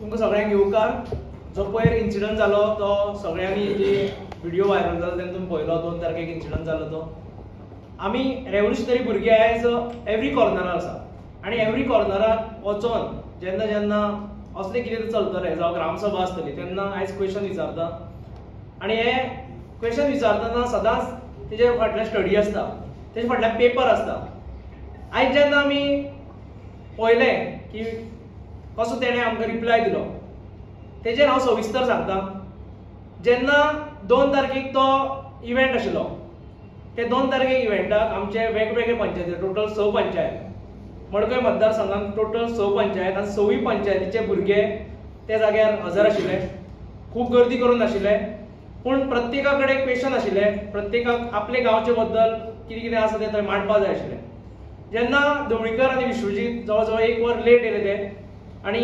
तुमकां सगळ्यांक येवकार. जो पयर इन्सिडंट जालो तो सगळ्यांनी जी व्हिडिओ व्हायरल जालो तेन्ना तुमी पळयलो. 2 तारखेक इन्सिडंट जालो तो. आमी रेव्होल्युशनरी भुरगे आयज एवरी कॉर्नरार आसा आनी एवरी कॉर्नराक वचोन जेन्ना जेन्ना असलें कितें चलतलें जावं ग्रामसभा आसतली तेन्ना आयज क्वेश्चन विचारता आनी हे क्वेश्चन विचारतना सदांच तेजे फाटल्यान स्टडी आसता, तेजे फाटल्यान पेपर आसता. आयज जेन्ना आमी पळयलें की कसो तेणें आमकां रिप्लाय दिलो तेजेर हांव सविस्तर सांगता. जेन्ना 2 तारखेक तो इव्हेंट आशिल्लो ते 2 तारखेक इव्हेंटाक आमचे वेगवेगळे पंचायती टोटल 6 पंचायत मडकय मतदारसंघात टोटल 6 पंचायत आनी 6 पंचायतीचे भुरगे ते जाग्यार हजर आशिल्ले. खूब गर्दी करून नाशिल्ले पूण प्रत्येका कडेन क्वेश्चन आशिल्ले. प्रत्येकाक आपले गांवचे बद्दल कितें कितें आसा तें थंय मांडपाक जाय आशिल्लें. जेन्ना ढवळीकर आनी विश्वजीत जवळ जवळ 1 वर लेट येयले ते आनी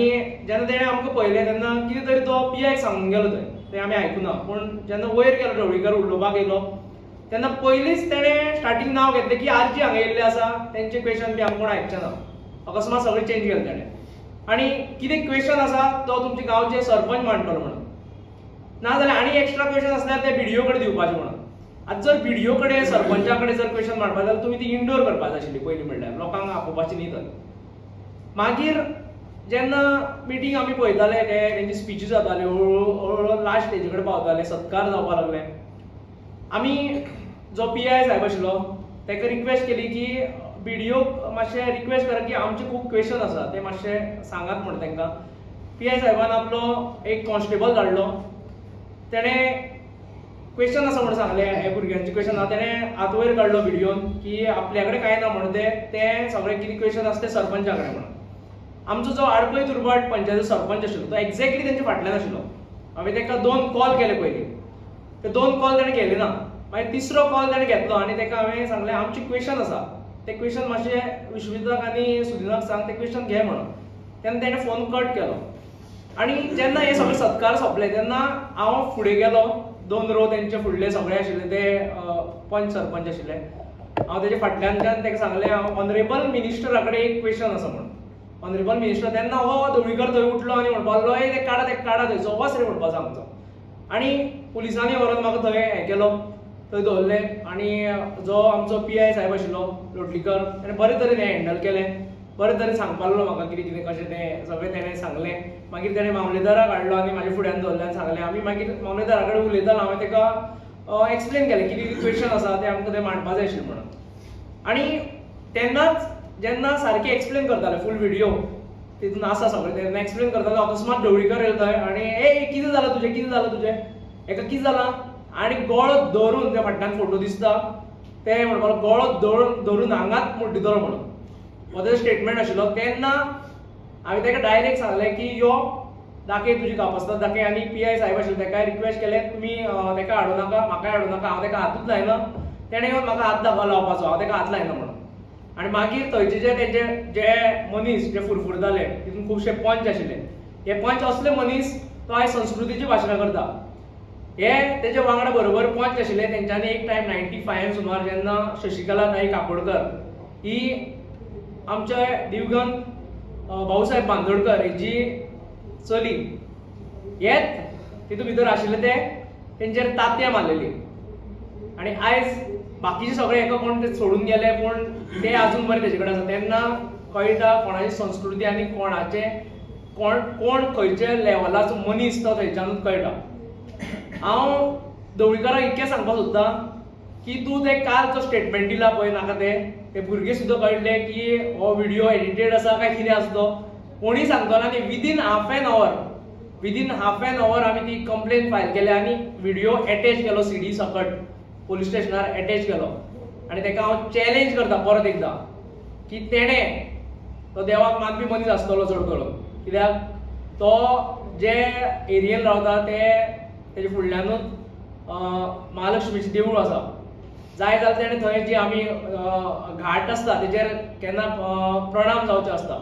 जेन्ना तेणें आमकां पळयलें तेन्ना कितें तरी तो PIक सांगूंक गेलो थंय तें आमी आयकुना. पूण जेन्ना वयर गेलो ढवळीकर उलोवपाक येयलो तेन्ना पयलींच तेणें स्टार्टींग नांव घेतलें की आरजी हांगा येयल्ले आसा तेंचे क्वेश्चन बी आमी कोण आयकचे ना. अकस्मात सगळें चेंज केलें तेणें. आनी कितें क्वेश्चन आसा तो तुमचे गांवचे सरपंच मांडटलो म्हणून, नाजाल्यार आनी एक्स्ट्रा क्वेश्चन आसल्यार ते BDO कडेन दिवपाचे म्हणून. आतां जर BDO कडेन सरपंचा कडेन जर क्वेश्चन मांडपाक जाल्यार तुमी ती इंडोर करपाक जाय आशिल्ली पयलीं म्हणल्यार, लोकांक आपोवपाची न्ही थंय. मागीर जेन्ना मिटींग आमी पळयताले तेंची स्पिची जाताल्यो हळू लास्ट स्टेजी कडेन पावताले, सत्कार जावपाक लागले. आमी जो PI साहेब आशिल्लो ताका रिक्वेस्ट केली की BDO मातशें रिक्वेस्ट करा की आमचे खूब क्वेश्चन आसा ते मातशें सांगात म्हणून तांकां. PI साहेबान आपलो एक कॉन्स्टेबल धाडलो. तेणें क्वेश्चन आसा म्हणून सांगलें हे भुरग्यांचे क्वेश्चन आहा. तेणें हात वयर काडलो व्हिडिओन की आपल्या कडेन कांय ना म्हणून ते सगळे कितें क्वेश्चन आसा ते सरपंचा कडेन म्हणून. आमचो जो आडपय तुरबाट पंचायतीचो सरपंच आशिल्लो तो एक्झॅक्टली तेंच्या फाटल्यान आशिल्लो. हांवें ताका 2 कॉल केले पयलीं. ते 2 कॉल ताणें केले ना. मागीर 3रो कॉल ताणें घेतलो आनी ताका हांवें सांगलें आमचे क्वेश्चन आसा ते क्वेश्चन मातशे विश्वजिताक आनी सुदिनाक सांग ते क्वेश्चन घे म्हणून. तेन्ना ताणें फोन कट केलो. आनी जेन्ना हे सगळे सत्कार सोंपले तेन्ना हांव फुडें गेलो. 2 रो तेंचे फुडले सगळे आशिल्ले ते पंच सरपंच आशिल्ले. हांव तेजे फाटल्यानच्यान ताका सांगलें हांव ऑनरेबल मिनिस्टरा कडेन एक क्वेश्चन आसा म्हणून. ऑनरेबल मिनिस्टर तेन्ना हो ढवळीकर थंय उठलो आनी म्हणपाक लागलो ते काडा थंयचो वच रे म्हणपाचो आमचो. आनी पुलिसांनी व्हरोन म्हाका थंय हें केलो, थंय दवरलें. आनी जो आमचो PI साहेब आशिल्लो लोटलीकर ताणें बरे तरेन हें हँडल केलें. बरे तरेन सांगपाक लागलो म्हाका कितें कितें कशें तें सगळें तेणें सांगलें. मागीर तेणें मामलेदाराक हाडलो आनी म्हाज्या फुड्यान दवरलें आनी सांगलें. आमी मागीर मामलेदारा कडेन उलयताना हांवें ताका एक्सप्लेन केलें कितें कितें क्वेश्चन आसा ते आमकां ते मांडपाक जाय आशिल्लें म्हणून. आनी तेन्नाच जेन्ना सारकें एक्सप्लेन करताले फूल व्हिडिओ तितून आसा सगळें तेन्ना एक्सप्लेन करतालो अकस्मात ढवळीकर येयलो थंय आनी कितें जालां तुजें हेका कितें जालां आनी गळो धरून त्या फाटल्यान फोटो दिसता ते म्हणपाक गळो धरून आंगात मुड्डितलो म्हणून हो तेजो स्टेटमेंट आशिल्लो. तेन्ना हांवें ताका डायरेक्ट सांगलें की यो दाखय तुजी कापासता दाखय. आनी PI साहेब आशिल्लो ताका रिक्वेस्ट केलें तुमी ताका हाडूं नाका, म्हाकाय हाडूं नाका. हांव ताका हातूच लायना. तेणें येवन म्हाका हात लावपाचो, हांव ताका हात लायना म्हणून. आनी मागीर थंयचे तेंचे जे मनीस जे फुरफुरताले तितून खुबशे पंच आशिल्ले. हे पंच असले मनीस तो आयज संस्कृतीची भाशणां करता. हे तेजे वांगडा बरोबर पंच आशिल्ले तेंच्यांनी एक टायम 95 सुमार जेन्ना शशिकला नाईक काकोडकर ही आमचे दिवगंत भाऊसाहेब बांदोडकर हेजी चली हेच तितून भितर आशिल्ले ते तेंचेर तांतयां मारलेली. आनी आयज बाकीचे सगळे एका कोण ते सोडून गेले पूण ते आजून बरें तेजे कडेन आसा. तेन्ना कळटा कोणाची संस्कृती आनी कोणाचे कोण खंयच्या लेवलाचो मनीस तो थंयच्यानूच कळटा. हांव ढवळीकराक इतकें सांगपाक सोदतां की तूं ते काल जो स्टेटमेंट दिला पळय नाका ते भुरगे सुद्दां कळटले की हो व्हिडिओ एडिटेड आसा काय कितें आसा तो कोणी सांगतलो. आनी विदीन हाफ एन अवर आमी ती कंप्लेन फायल केली आनी व्हिडिओ एटॅच केलो CD सकट पोलीस स्टेशनार एटॅच केलो. आनी ताका हांव चॅलेंज करता परत एकदां की तेणें तो देवाक मानपी मनीस आसतलो चड करून कित्याक तो जे एरियेन रावता तेजे फुडल्यानूच महालक्ष्मीचें देवूळ आसा. जाय जाल्यार तेणें थंय जी आमी घाट आसता तेजेर केन्ना प्रणाम जावचे आसता,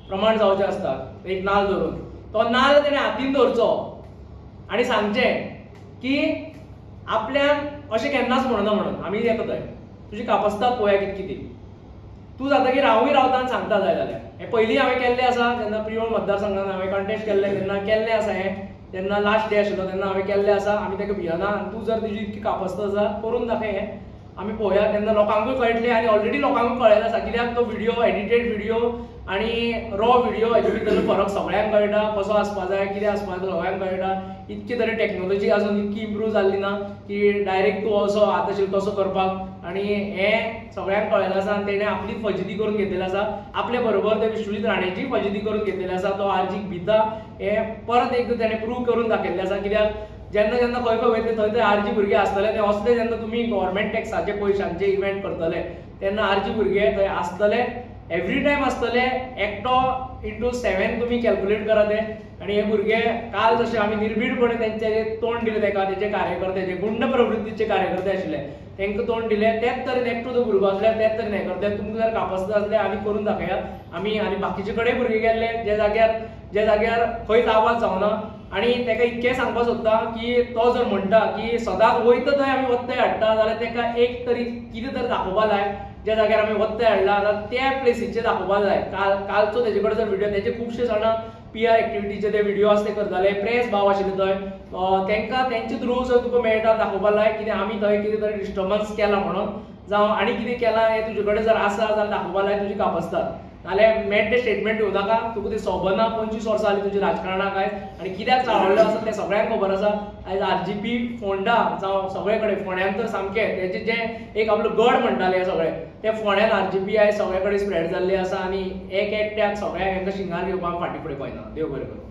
प्रमाण जावचें आसता एक नाल्ल धरून तो नाल्ल तेणें हातीन धरचो आनी सांगचें की आपल्यान अशें केन्नाच म्हणना म्हणून आमी येता थंय तुजी कापासता पळोवया कितें तूं जातकीर हांवूय रावता आनी सांगता जाय जाल्यार. हे पयलीं हांवें केल्लें आसा जेन्ना प्रियोळ मतदारसंघान हांवें कॉन्टेस्ट केल्लें तेन्ना केल्लें आसा हें जेन्ना लास्ट डे आशिल्लो तेन्ना हांवें केल्लें आसा आमी ताका भियना आनी तूं जर तुजी इतकी कापस्त आसा करून दाखय हें आमी पळोवया तेन्ना लोकांकूय कळटलें आनी ऑलरेडी लोकांकूय कळ्ळेलें आसा कित्याक तो व्हिडियो एडिटेड व्हिडियो आनी रॉ व्हिडियो हेजे भितरलो फरक सगळ्यांक कळटा कसो आसपा जाय कितें आसपा जाय सगळ्यांक कळटा इतकी तरी टॅक्नोलॉजी आजून इतकी इम्प्रूव जाल्ली ना की डायरेक्ट तूं असो आतांशील तसो करपाक आनी हें सगळ्यांक कळ्ळेलें आसा आनी तेणें आपलीच फजिती करून घेतलेली आसा आपले बरोबर ते विश्वजीत राणेची फजिती करून घेतलेली आसा तो आर्जीक भिता हें परत एकदां तेणें प्रूव करून दाखयल्लें आसा कित्याक जेन्ना जेन्ना खंय खंय वयतले थंय थंय आरजी भुरगे आसतले ते असले जेन्ना तुमी गव्हर्मेंट टॅक्साचे पयशांचे इव्हेंट करतले तेन्ना आरजी भुरगे थंय आसतले एवरी टायम आसतले एकटो इंटू 7 तुमी कॅल्क्युलेट करा ते आनी हे भुरगे काल जशे आमी निर्भीडपणे तेंचे तोंड दिलें तेका तेचे कार्यकर्ते जे गुंड प्रवृत्तीचे कार्यकर्ते आशिल्ले तांकां तोंड दिलें तेच तरेन एकटो जो भुरगो आसल्यार तेच तरेन हें करता तुमकां जर कापस्त आसले आमी करून दाखयात आमी आनी बाकीचे कडेन भुरगे गेल्ले जे जाग्यार खंयच आवाज जावना आनी तेका इतकें सांगपाक सोदता की तो जर म्हणटा की सदांच वयता थंय आमी वत्ते हाडटा जाल्यार तेका एक तरी कितें तरी दाखोवपा जाय ज्या जाग्यार आमी वत्ते हाडला जाल्यार त्या प्लेसीचेर दाखोवपा जाय कालचो तेजे कडेन जर व्हिडियो तेचे खुबशे जाणां PR एक्टिविटीचे ते व्हिडियो आसले करताले प्रेस भाव आशिल्ले थंय तांकां तेंचे थ्रू जर तुका मेळटा दाखोवपा जाय कितें आमी थंय कितें तरी डिस्टर्बन्स केला म्हणून जावं आनी कितें केलां हें तुजे कडेन जर आसा जाल्यार दाखोवपा जाय तुजी कापस्तात नाल्यार मेड्डे स्टेटमेंट दिवं नाका तुका ती सबना 25 वर्सां जालीं तुजी राजकारणाक आयज आनी कित्याक चाळवल्लो आसा तें सगळ्यांक खबर आसा आयज RGP फोंडा जावं सगळे कडेन फोंड्यान तर सामकें तेजें जें एक आपलो गड म्हणटाले सगळे ते फोंड्यान RGP आयज सगळे कडेन स्प्रेड जाल्ली आसा आनी एक एकट्याक सगळ्यांक हांकां शिंगार घेवपाक फाटीं फुडें पळयना देव बरें करूं